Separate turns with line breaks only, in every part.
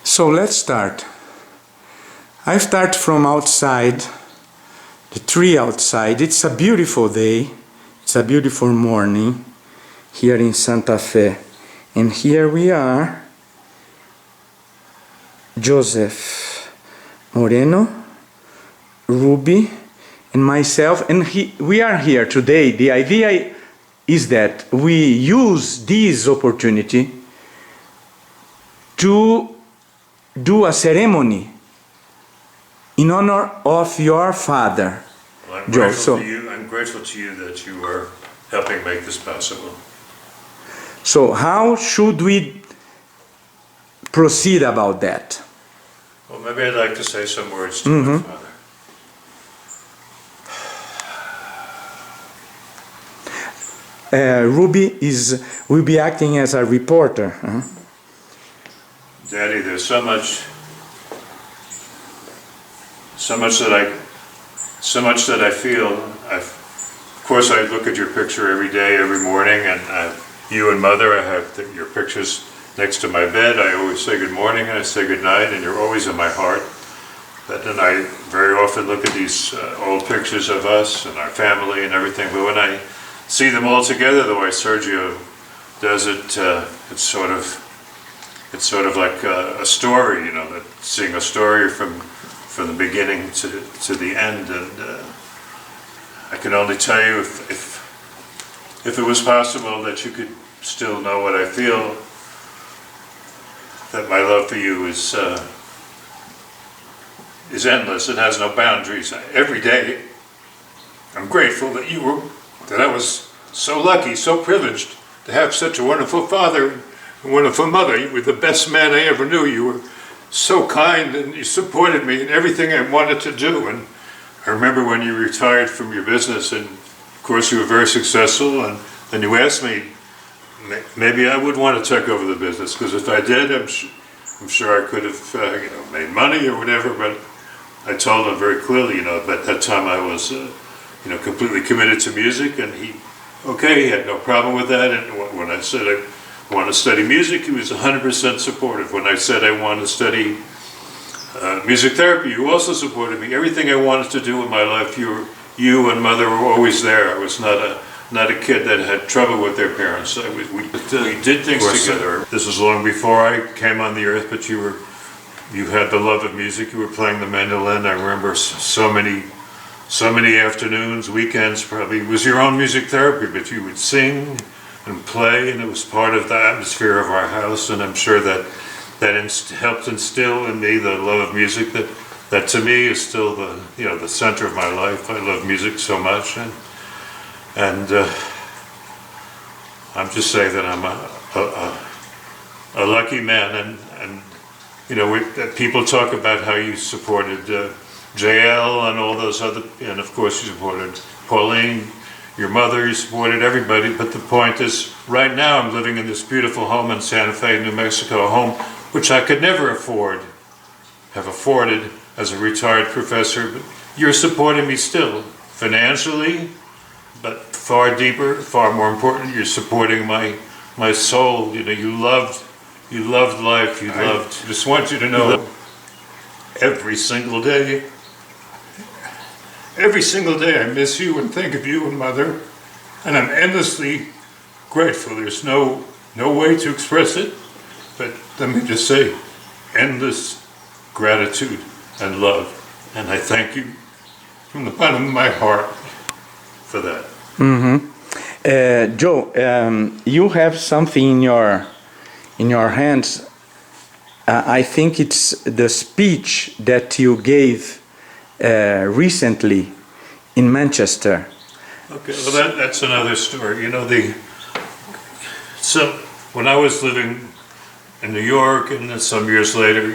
So let's start. I start from outside, the tree outside. It's a beautiful day. It's a beautiful morning here in Santa Fe. And here we are, Joseph Moreno, Ruby, and myself. And we are here today. The idea is that we use this opportunity to do a ceremony in honor of your father.
Well, I'm grateful to you. I'm grateful to you that you are helping make this possible.
So how should we proceed about that?
Well, maybe I'd like to say some words to my father.
Ruby will be acting as a reporter.
Daddy, there's so much that I feel. Of course, I look at your picture every day, every morning, and you and Mother, I have your pictures next to my bed. I always say good morning and I say good night, and you're always in my heart. But then I very often look at these old pictures of us and our family and everything. But when I see them all together, the way Sergio does it, it's sort of like a story, you know, that seeing a story from the beginning to the end. And I can only tell you, if it was possible that you could still know what I feel, that my love for you is endless. It has no boundaries. Every day, I'm grateful that I was so lucky, so privileged to have such a wonderful father, a wonderful mother. You were the best man I ever knew. You were so kind, and you supported me in everything I wanted to do. And I remember when you retired from your business, and of course you were very successful, and then you asked me, maybe I would want to take over the business, because if I did, I'm sure I could have made money or whatever. But I told him very clearly, but at that time I was completely committed to music, and he had no problem with that. And when I said I want to study music, he was 100% supportive. When I said I want to study music therapy, you also supported me. Everything I wanted to do in my life, you and Mother were always there. I was not a kid that had trouble with their parents. We did things together. This was long before I came on the earth, but you had the love of music. You were playing the mandolin. I remember so many afternoons, weekends probably. It was your own music therapy, but you would sing and play, and it was part of the atmosphere of our house. And I'm sure that helped instill in me the love of music that to me is still the center of my life. I love music so much, and I'm just saying that I'm a lucky man. And people talk about how you supported JL and all those other, and of course you supported Pauline, your mother, you supported everybody. But the point is, right now I'm living in this beautiful home in Santa Fe, New Mexico, a home which I could never have afforded as a retired professor. But you're supporting me still, financially, but far deeper, far more important, you're supporting my soul. You loved life, just want you to know, every single day I miss you and think of you and Mother, and I'm endlessly grateful. There's no way to express it, but let me just say, endless gratitude and love, and I thank you from the bottom of my heart for that.
Joe, you have something in your hands. I think it's the speech that you gave recently in Manchester.
Okay, well that's another story. So when I was living in New York, and then some years later,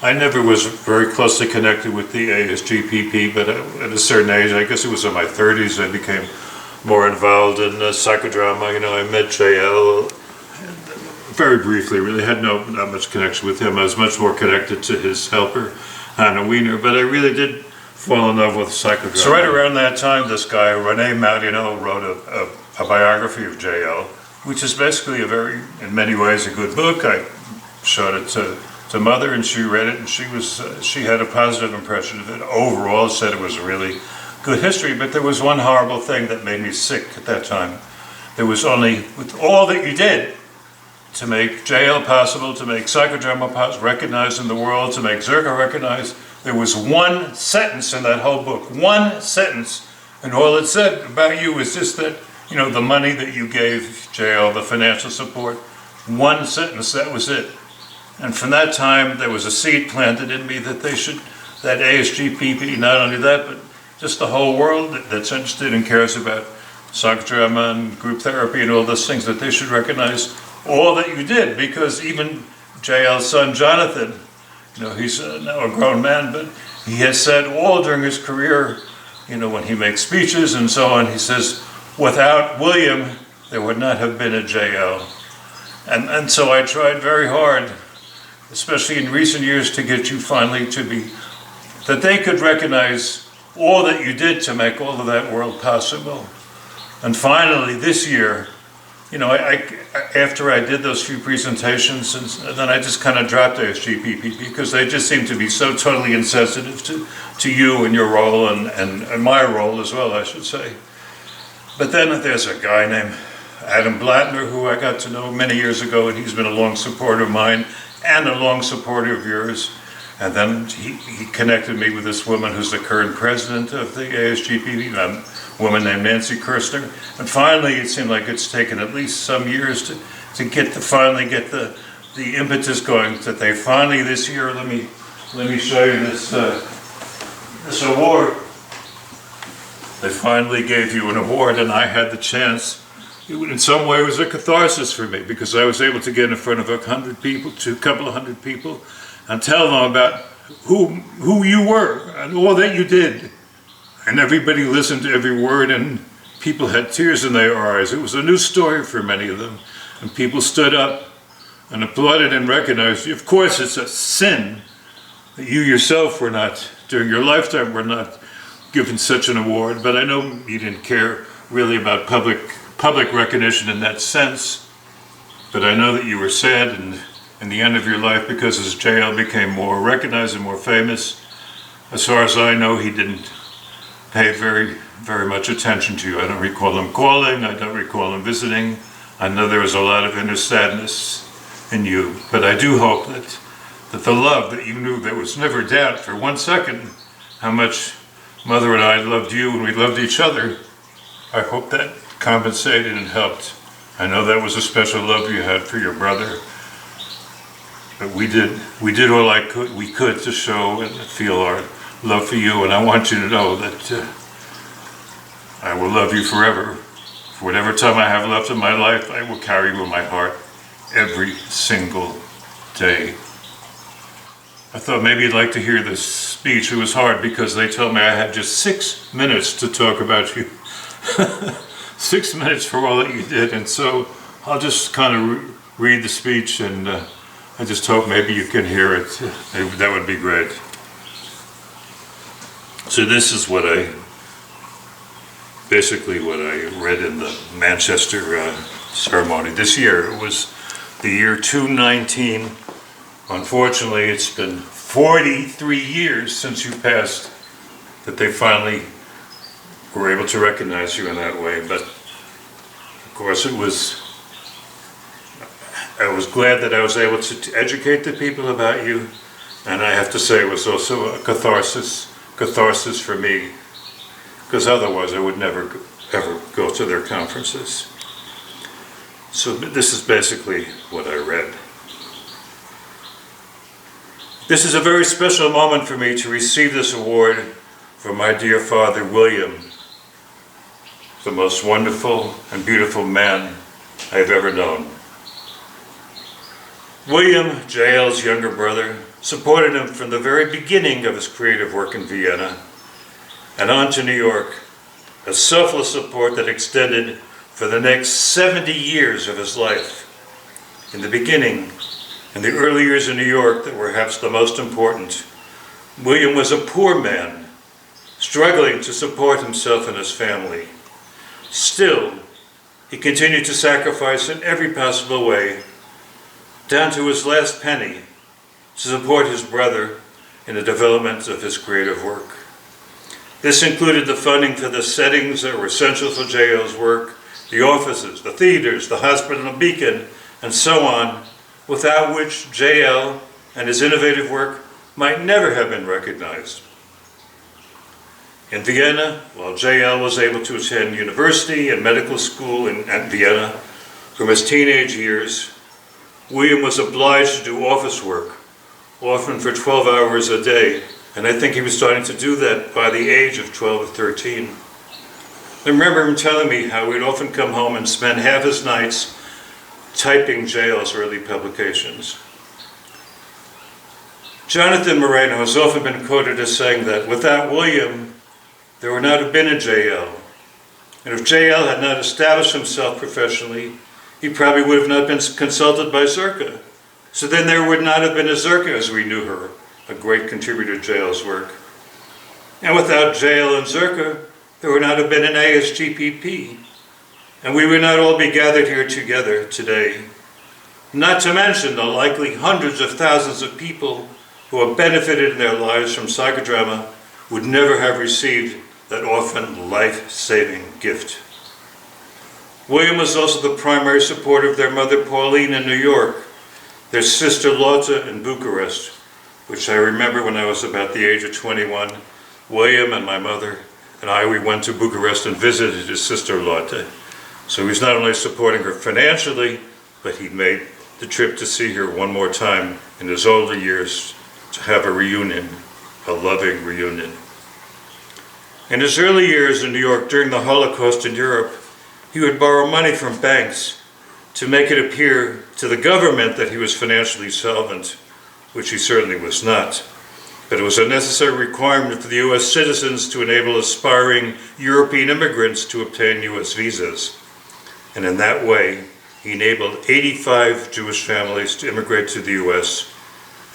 I never was very closely connected with the ASGPP, but at a certain age, I guess it was in my 30s, I became more involved in psychodrama. I met JL very briefly, really had not much connection with him. I was much more connected to his helper, Hannah Wiener, but I really did fall in love with psychodrama. So right around that time, this guy, Rene Marino, wrote a biography of JL, which is basically in many ways, a good book. I showed it to to Mother, and she read it, and she had a positive impression of it. Overall, said it was a really good history, but there was one horrible thing that made me sick at that time. There was only, with all that you did to make JL possible, to make psychodrama recognized in the world, to make Zerka recognized, there was one sentence in that whole book, one sentence, and all it said about you was just that, you know, the money that you gave JL, the financial support, one sentence, that was it. And from that time, there was a seed planted in me that that ASGPP, not only that, but just the whole world that's interested and cares about psychodrama and group therapy and all those things, that they should recognize all that you did. Because even JL's son, Jonathan, you know, he's now a grown man, but he has said all during his career, you know, when he makes speeches and so on, he says, without William, there would not have been a JL. And so I tried very hard, especially in recent years, to get you finally to be, that they could recognize all that you did to make all of that world possible. And finally, this year, you know, after I did those few presentations, and then I just kind of dropped ASGPP because they just seemed to be so totally insensitive to you and your role and my role as well, I should say. But then there's a guy named Adam Blattner, who I got to know many years ago, and he's been a long supporter of mine and a long supporter of yours. And then he connected me with this woman who's the current president of the ASGPP, a woman named Nancy Kirstner. And finally, it seemed like it's taken at least some years to finally get the impetus going, that they finally this year, let me show you this award. They finally gave you an award, and I had the chance. In some way, it was a catharsis for me, because I was able to get in front of 100 people, to a couple of hundred people, and tell them about who you were and all that you did. And everybody listened to every word, and people had tears in their eyes. It was a new story for many of them. And people stood up and applauded and recognized you. Of course, it's a sin that you yourself were not, during your lifetime, were not given such an award. But I know you didn't care really about public recognition in that sense. But I know that you were sad in the end of your life, because as JL became more recognized and more famous, as far as I know, he didn't pay very, very much attention to you. I don't recall him calling, I don't recall him visiting. I know there was a lot of inner sadness in you, but I do hope that the love that you knew, there was never doubt for 1 second how much Mother and I loved you and we loved each other. I hope that compensated and helped. I know that was a special love you had for your brother. But we did all we could to show and feel our love for you, and I want you to know that I will love you forever. For whatever time I have left in my life, I will carry you in my heart every single day. I thought maybe you'd like to hear this speech. It was hard because they told me I had just 6 minutes to talk about you. 6 minutes for all that you did, and so I'll just kind of read the speech, and I just hope maybe you can hear it. That would be great. So this is basically what I read in the Manchester ceremony. This year, it was the year 219. Unfortunately, it's been 43 years since you passed that they finally were able to recognize you in that way. But of course, I was glad that I was able to educate the people about you, and I have to say it was also a catharsis for me, because otherwise I would never ever go to their conferences. So this is basically what I read. This is a very special moment for me to receive this award from my dear father, William, the most wonderful and beautiful man I have ever known. William, JL's younger brother, supported him from the very beginning of his creative work in Vienna and on to New York, a selfless support that extended for the next 70 years of his life. In the beginning, in the early years in New York that were perhaps the most important, William was a poor man, struggling to support himself and his family. Still, he continued to sacrifice in every possible way, down to his last penny,
to support his brother in the development of his creative work. This included the funding for the settings that were essential for JL's work, the offices, the theaters, the hospital and beacon, and so on, without which JL and his innovative work might never have been recognized. In Vienna, while JL was able to attend university and medical school at Vienna from his teenage years, William was obliged to do office work, often for 12 hours a day, and I think he was starting to do that by the age of 12 or 13. I remember him telling me how he'd often come home and spend half his nights typing JL's early publications. Jonathan Moreno has often been quoted as saying that without William, there would not have been a JL. And if JL had not established himself professionally, he probably would have not been consulted by Zerka. So then there would not have been a Zerka as we knew her, a great contributor to JL's work. And without JL and Zerka, there would not have been an ASGPP. And we would not all be gathered here together today. Not to mention the likely hundreds of thousands of people who have benefited in their lives from psychodrama would never have received that often life-saving gift. William was also the primary supporter of their mother Pauline in New York, their sister Lotte in Bucharest, which I remember when I was about the age of 21. William and my mother and we went to Bucharest and visited his sister Lotte. So he was not only supporting her financially, but he made the trip to see her one more time in his older years to have a reunion, a loving reunion. In his early years in New York during the Holocaust in Europe, he would borrow money from banks to make it appear to the government that he was financially solvent, which he certainly was not. But it was a necessary requirement for the U.S. citizens to enable aspiring European immigrants to obtain U.S. visas. And in that way, he enabled 85 Jewish families to immigrate to the U.S.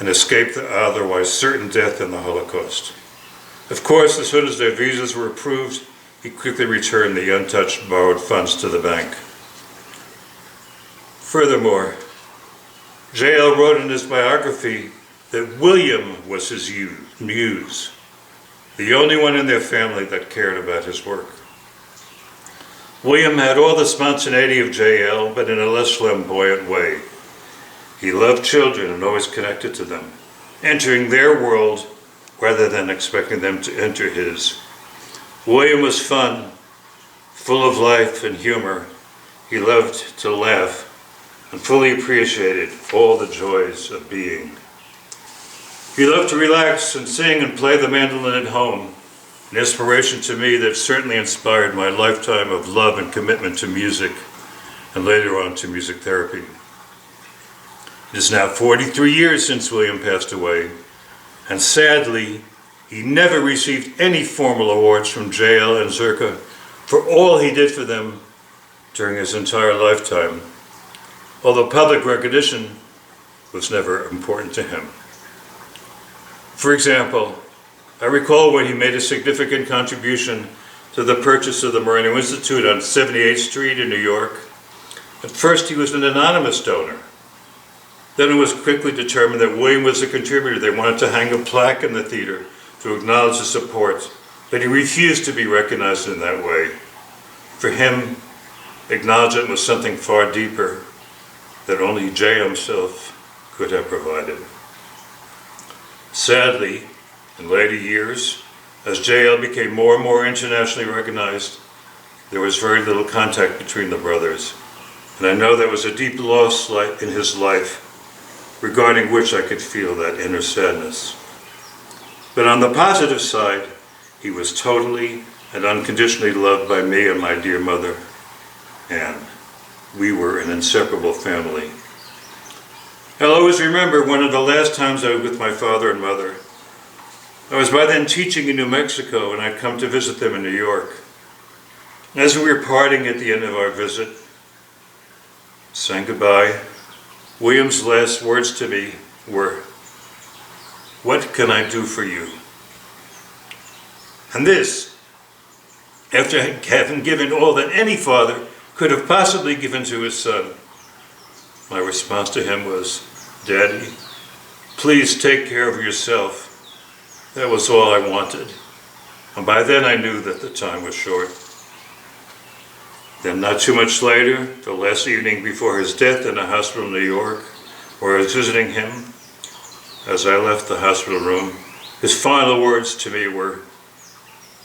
and escape the otherwise certain death in the Holocaust. Of course, as soon as their visas were approved, he quickly returned the untouched borrowed funds to the bank. Furthermore, JL wrote in his biography that William was his muse, the only one in their family that cared about his work. William had all the spontaneity of JL, but in a less flamboyant way. He loved children and always connected to them, entering their world rather than expecting them to enter his. William was fun, full of life and humor. He loved to laugh and fully appreciated all the joys of being. He loved to relax and sing and play the mandolin at home, an inspiration to me that certainly inspired my lifetime of love and commitment to music, and later on to music therapy. It is now 43 years since William passed away, and sadly, he never received any formal awards from JL and Zerka for all he did for them during his entire lifetime, although public recognition was never important to him. For example, I recall when he made a significant contribution to the purchase of the Moreno Institute on 78th Street in New York. At first he was an anonymous donor. Then it was quickly determined that William was a contributor. They wanted to hang a plaque in the theater to acknowledge the support, but he refused to be recognized in that way. For him, acknowledgement was something far deeper that only Jay himself could have provided. Sadly, in later years, as JL became more and more internationally recognized, there was very little contact between the brothers. And I know there was a deep loss in his life, regarding which I could feel that inner sadness. But on the positive side, he was totally and unconditionally loved by me and my dear mother, Anne. We were an inseparable family. I'll always remember one of the last times I was with my father and mother. I was by then teaching in New Mexico, and I'd come to visit them in New York. As we were parting at the end of our visit, saying goodbye, William's last words to me were, "What can I do for you?" And this, after having given all that any father could have possibly given to his son, my response to him was, "Daddy, Please take care of yourself. That was all I wanted. And by then I knew that the time was short. Then not too much later, the last evening before his death in a hospital in New York, where I was visiting him, as I left the hospital room, his final words to me were,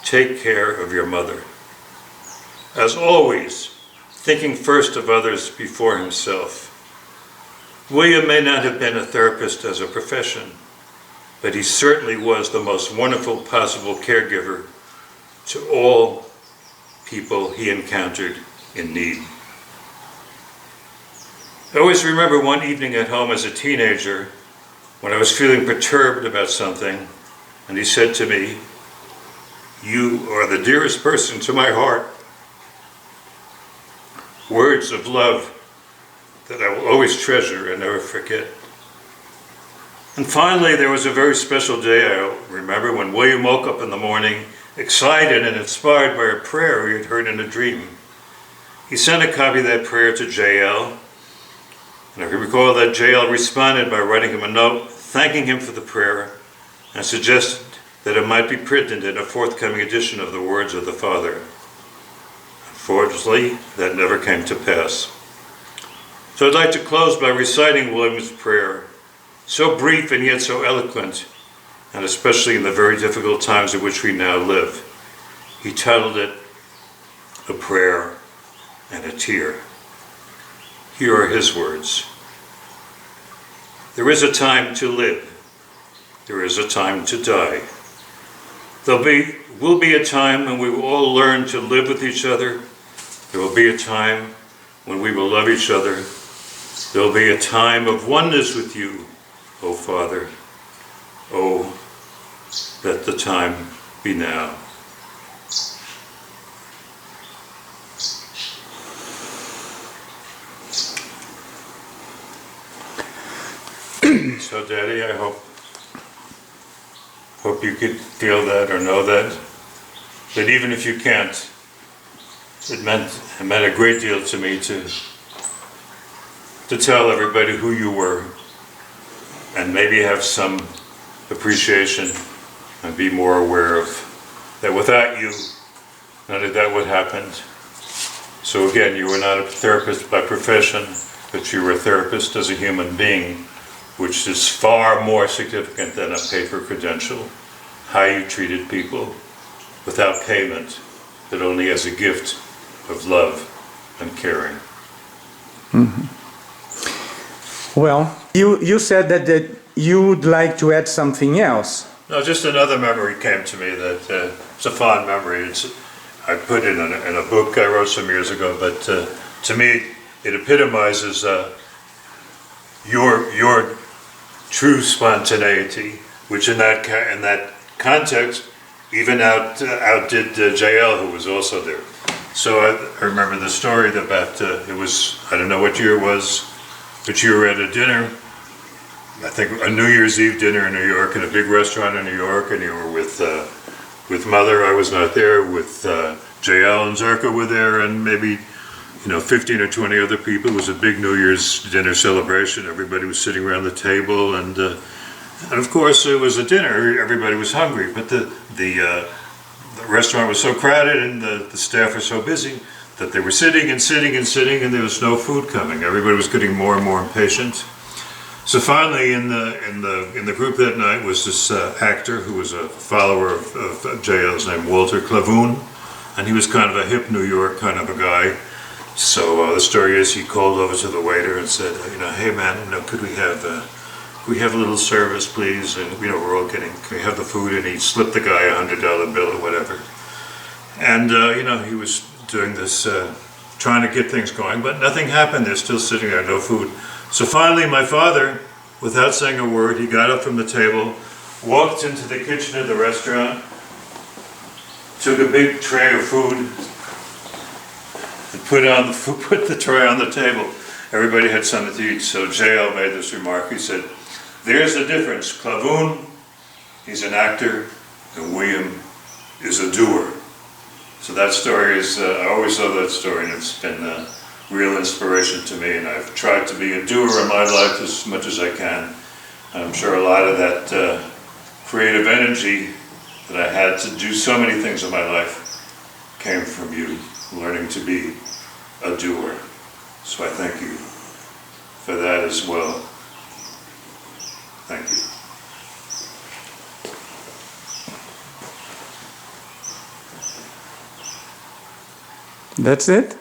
"Take care of your mother." As always, thinking first of others before himself. William may not have been a therapist as a profession, but he certainly was the most wonderful possible caregiver to all people he encountered in need. I always remember one evening at home as a teenager when I was feeling perturbed about something, and he said to me, "You are the dearest person to my heart." Words of love that I will always treasure and never forget. And finally, there was a very special day I remember when William woke up in the morning, excited and inspired by a prayer he had heard in a dream. He sent a copy of that prayer to JL, and I recall that JL responded by writing him a note, thanking him for the prayer, and suggested that it might be printed in a forthcoming edition of the Words of the Father. Unfortunately, that never came to pass. So I'd like to close by reciting William's prayer, so brief and yet so eloquent, and especially in the very difficult times in which we now live. He titled it, "A Prayer and a Tear." Here are his words. There is a time to live. There is a time to die. There will be a time when we will all learn to live with each other. There will be a time when we will love each other. There will be a time of oneness with you, O Father. Oh, let the time be now. So, Daddy, I hope you could feel that or know that even if you can't, it meant a great deal to me to tell everybody who you were and maybe have some appreciation and be more aware of that without you, none of that would happen. So again, you were not a therapist by profession, but you were a therapist as a human being, which is far more significant than a paper credential. How you treated people without payment, but only as a gift of love and caring.
Mm-hmm. Well, you said that you would like to add something else.
No, just another memory came to me that it's a fond memory. I put it in a book I wrote some years ago, but to me it epitomizes your true spontaneity, which in that context even outdid JL, who was also there. So I remember the story about it was, I don't know what year it was, but you were at a dinner, I think a New Year's Eve dinner in New York, in a big restaurant in New York, and you were with Mother. I was not there. With JL and Zerka were there, and maybe 15 or 20 other people. It was a big New Year's dinner celebration. Everybody was sitting around the table, and of course it was a dinner. Everybody was hungry, but the restaurant was so crowded and the staff were so busy that they were sitting and sitting and sitting, and there was no food coming. Everybody was getting more and more impatient. So finally, in the group that night was this actor who was a follower of JL's named Walter Clavoon, and he was kind of a hip New York kind of a guy. So the story is he called over to the waiter and said, "Hey man, could we have a little service, please?" And we're all can we have the food? And he slipped the guy $100 bill or whatever. And he was doing this, trying to get things going, but nothing happened. They're still sitting there, no food. So finally, my father, without saying a word, he got up from the table, walked into the kitchen of the restaurant, took a big tray of food, and put the tray on the table. Everybody had something to eat. So JL made this remark. He said, "There's the difference. Clavoon, he's an actor, and William is a doer." So that story is, I always love that story, and it's been a real inspiration to me, and I've tried to be a doer in my life as much as I can.
I'm sure a lot of that creative energy that I had to do so many things in my life came from you, learning to be a doer. So I thank you for that as well. Thank you.
That's it?